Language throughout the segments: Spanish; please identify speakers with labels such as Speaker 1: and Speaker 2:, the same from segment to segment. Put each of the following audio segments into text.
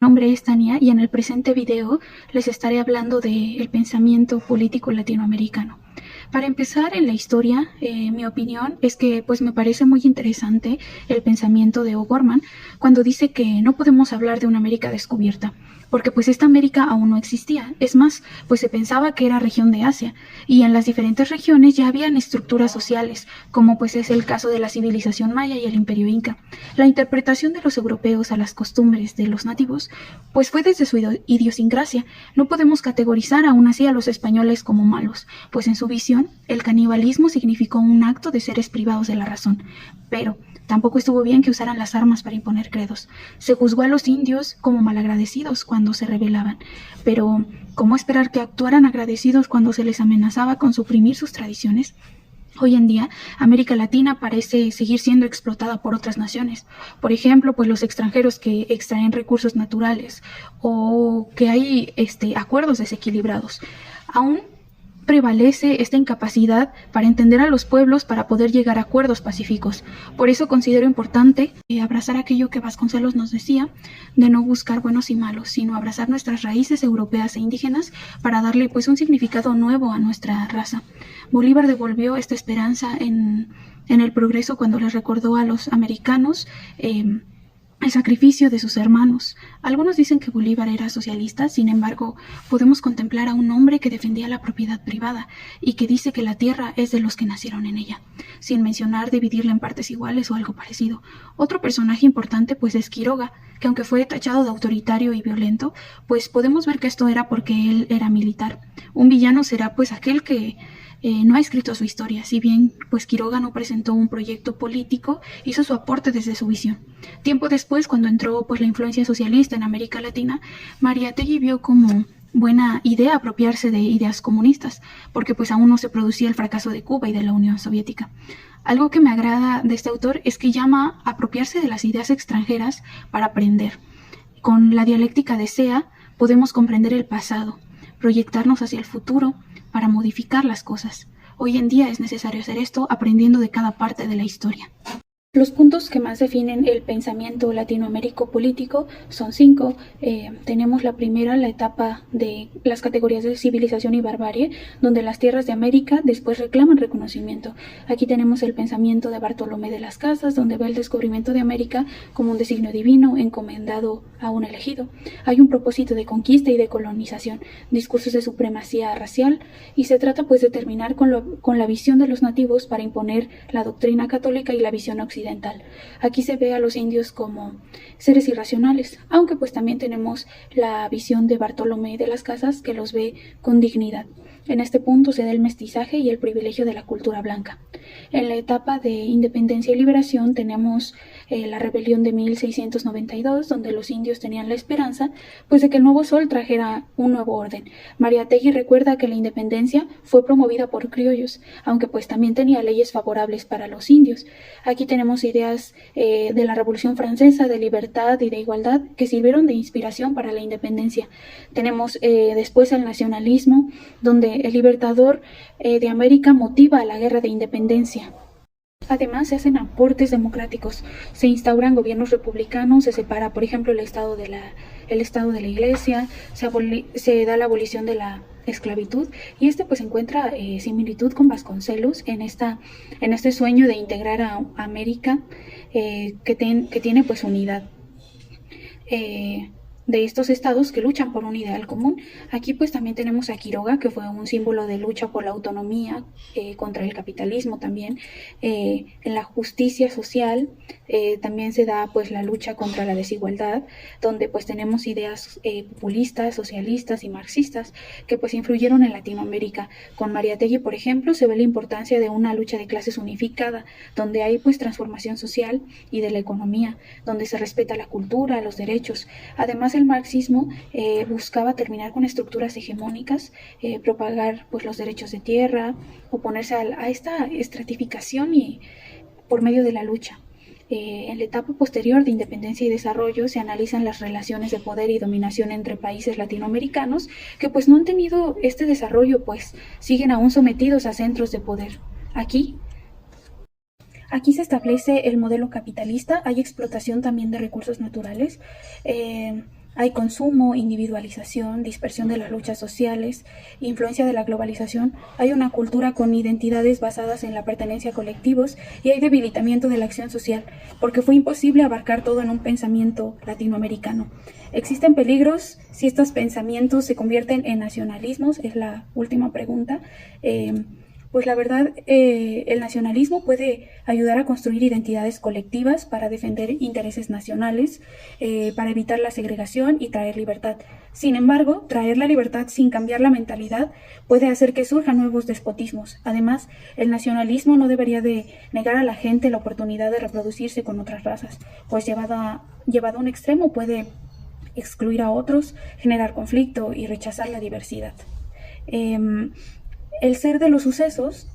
Speaker 1: Mi nombre es Tania y en el presente video les estaré hablando del pensamiento político latinoamericano. Para empezar en la historia, mi opinión es que pues me parece muy interesante el pensamiento de O'Gorman cuando dice que no podemos hablar de una América descubierta, porque pues esta América aún no existía. Es más, pues se pensaba que era región de Asia, y en las diferentes regiones ya habían estructuras sociales, como pues es el caso de la civilización maya y el imperio inca. La interpretación de los europeos a las costumbres de los nativos pues fue desde su idiosincrasia. No podemos categorizar aún así a los españoles como malos, pues en su visión el canibalismo significó un acto de seres privados de la razón, pero tampoco estuvo bien que usaran las armas para imponer credos. Se juzgó a los indios como malagradecidos cuando se rebelaban, pero ¿cómo esperar que actuaran agradecidos cuando se les amenazaba con suprimir sus tradiciones? Hoy en día, América Latina parece seguir siendo explotada por otras naciones. Por ejemplo, pues los extranjeros que extraen recursos naturales o que hay acuerdos desequilibrados. Aún prevalece esta incapacidad para entender a los pueblos para poder llegar a acuerdos pacíficos. Por eso considero importante abrazar aquello que Vasconcelos nos decía, de no buscar buenos y malos, sino abrazar nuestras raíces europeas e indígenas para darle pues un significado nuevo a nuestra raza. Bolívar devolvió esta esperanza en el progreso cuando les recordó a los americanos el sacrificio de sus hermanos. Algunos dicen que Bolívar era socialista, sin embargo, podemos contemplar a un hombre que defendía la propiedad privada y que dice que la tierra es de los que nacieron en ella, sin mencionar dividirla en partes iguales o algo parecido. Otro personaje importante pues es Quiroga, que aunque fue tachado de autoritario y violento, pues podemos ver que esto era porque él era militar. Un villano será pues aquel que no ha escrito su historia, si bien pues Quiroga no presentó un proyecto político, hizo su aporte desde su visión. Tiempo después, cuando entró pues la influencia socialista en América Latina, Mariátegui vio como buena idea apropiarse de ideas comunistas, porque pues aún no se producía el fracaso de Cuba y de la Unión Soviética. Algo que me agrada de este autor es que llama a apropiarse de las ideas extranjeras para aprender. Con la dialéctica de Sea podemos comprender el pasado, proyectarnos hacia el futuro para modificar las cosas. Hoy en día es necesario hacer esto aprendiendo de cada parte de la historia. Los puntos que más definen el pensamiento latinoamérico político son 5. Tenemos la primera, la etapa de las categorías de civilización y barbarie, donde las tierras de América después reclaman reconocimiento. Aquí tenemos el pensamiento de Bartolomé de las Casas, donde ve el descubrimiento de América como un designio divino encomendado a un elegido. Hay un propósito de conquista y de colonización, discursos de supremacía racial, y se trata pues de terminar con la visión de los nativos para imponer la doctrina católica y la visión occidental. Aquí se ve a los indios como seres irracionales, aunque pues también tenemos la visión de Bartolomé de las Casas, que los ve con dignidad. En este punto se da el mestizaje y el privilegio de la cultura blanca. En la etapa de independencia y liberación tenemos la rebelión de 1692, donde los indios tenían la esperanza pues de que el nuevo sol trajera un nuevo orden. Mariátegui recuerda que la independencia fue promovida por criollos, aunque pues también tenía leyes favorables para los indios. Aquí tenemos ideas de la Revolución Francesa, de libertad y de igualdad, que sirvieron de inspiración para la independencia. Tenemos después el nacionalismo, donde el libertador de América motiva a la guerra de independencia. Además, se hacen aportes democráticos, se instauran gobiernos republicanos, se separa, por ejemplo, el estado de la Iglesia, se da la abolición de la esclavitud, y pues encuentra similitud con Vasconcelos en este sueño de integrar a América que tiene pues unidad. De estos estados que luchan por un ideal común. Aquí pues también tenemos a Quiroga, que fue un símbolo de lucha por la autonomía, contra el capitalismo también. En la justicia social también se da pues la lucha contra la desigualdad, donde pues tenemos ideas populistas, socialistas y marxistas que pues influyeron en Latinoamérica. Con Mariátegui, por ejemplo, se ve la importancia de una lucha de clases unificada, donde hay pues transformación social y de la economía, donde se respeta la cultura, los derechos. Además, el marxismo buscaba terminar con estructuras hegemónicas, propagar pues los derechos de tierra, oponerse a esta estratificación y por medio de la lucha. En la etapa posterior de independencia y desarrollo se analizan las relaciones de poder y dominación entre países latinoamericanos que pues no han tenido este desarrollo, pues siguen aún sometidos a centros de poder. Aquí se establece el modelo capitalista, hay explotación también de recursos naturales. Hay consumo, individualización, dispersión de las luchas sociales, influencia de la globalización, hay una cultura con identidades basadas en la pertenencia a colectivos y hay debilitamiento de la acción social, porque fue imposible abarcar todo en un pensamiento latinoamericano. ¿Existen peligros si estos pensamientos se convierten en nacionalismos? Es la última pregunta. Pues la verdad, el nacionalismo puede ayudar a construir identidades colectivas para defender intereses nacionales, para evitar la segregación y traer libertad. Sin embargo, traer la libertad sin cambiar la mentalidad puede hacer que surjan nuevos despotismos. Además, el nacionalismo no debería de negar a la gente la oportunidad de reproducirse con otras razas, pues llevado a un extremo puede excluir a otros, generar conflicto y rechazar la diversidad. El ser de los sucesos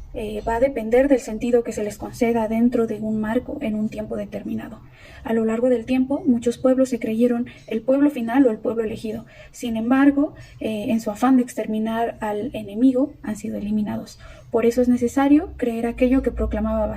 Speaker 1: va a depender del sentido que se les conceda dentro de un marco en un tiempo determinado. A lo largo del tiempo, muchos pueblos se creyeron el pueblo final o el pueblo elegido. Sin embargo, en su afán de exterminar al enemigo, han sido eliminados. Por eso es necesario creer aquello que proclamaba